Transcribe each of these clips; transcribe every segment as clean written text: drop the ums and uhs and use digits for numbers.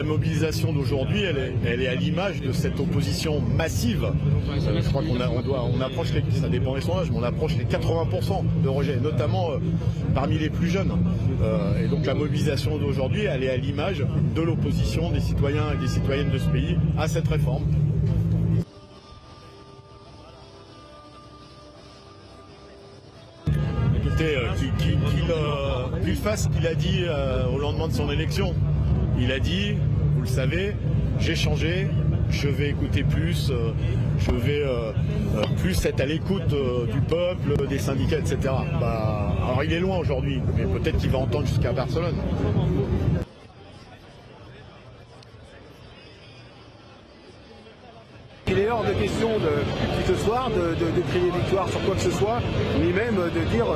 La mobilisation d'aujourd'hui, elle est à l'image de cette opposition massive. Je crois qu'on approche ça dépend des sondages, mais on approche les 80% de rejet, notamment parmi les plus jeunes. Et donc la mobilisation d'aujourd'hui, elle est à l'image de l'opposition des citoyens et des citoyennes de ce pays à cette réforme. Écoutez, qu'il fasse ce qu'il a dit au lendemain de son élection. Il a dit, vous le savez, j'ai changé, je vais écouter plus, je vais plus être à l'écoute du peuple, des syndicats, etc. Alors il est loin aujourd'hui, mais peut-être qu'il va entendre jusqu'à Barcelone. Il est hors de question ce soir de crier victoire sur quoi que ce soit, ni même de dire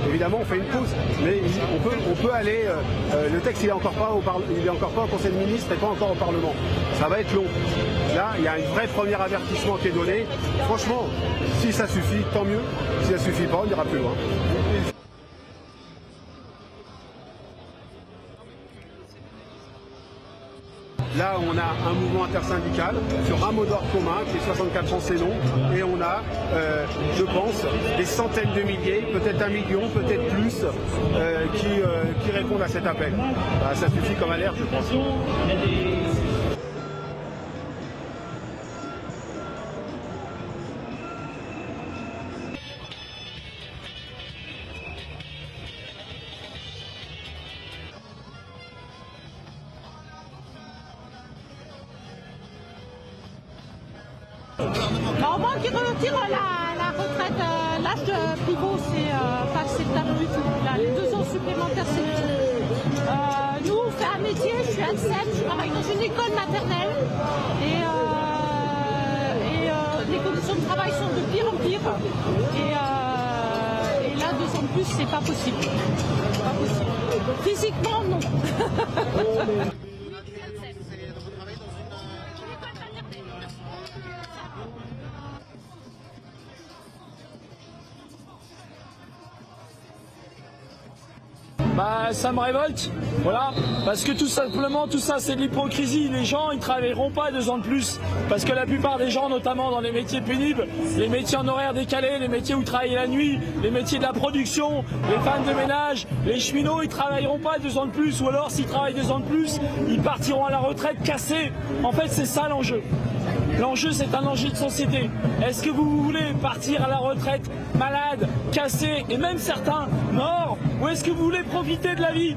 évidemment on fait une pause. Mais on peut aller. Le texte il est encore pas au Conseil des ministres et pas encore au Parlement. Ça va être long. Là il y a un vrai premier avertissement qui est donné. Franchement, si ça suffit, tant mieux. Si ça suffit pas, on ira plus loin. Là, on a un mouvement intersyndical sur un mot d'ordre commun qui est 64 ans, c'est non. Et on a, je pense, des centaines de milliers, peut-être 1 million, peut-être plus, qui répondent à cet appel. Ça suffit comme alerte, je pense. Au moins qu'ils retirent la retraite, l'âge pivot, c'est pas acceptable du tout. Là, les 2 ans supplémentaires, c'est tout. Nous, on fait un métier, je suis ANSEM, je travaille dans une école maternelle et les conditions de travail sont de pire en pire. Et là, 2 ans de plus, c'est pas possible. Pas possible. Physiquement, non. Ça me révolte, voilà, parce que tout simplement, tout ça c'est de l'hypocrisie. Les gens ils travailleront pas 2 ans de plus, parce que la plupart des gens, notamment dans les métiers pénibles, les métiers en horaire décalé, les métiers où ils travaillent la nuit, les métiers de la production, les femmes de ménage, les cheminots, ils travailleront pas 2 ans de plus, ou alors s'ils travaillent 2 ans de plus, ils partiront à la retraite cassés. En fait c'est ça l'enjeu. L'enjeu, c'est un enjeu de société. Est-ce que vous voulez partir à la retraite malade, cassé et même certains morts, ou est-ce que vous voulez profiter de la vie ?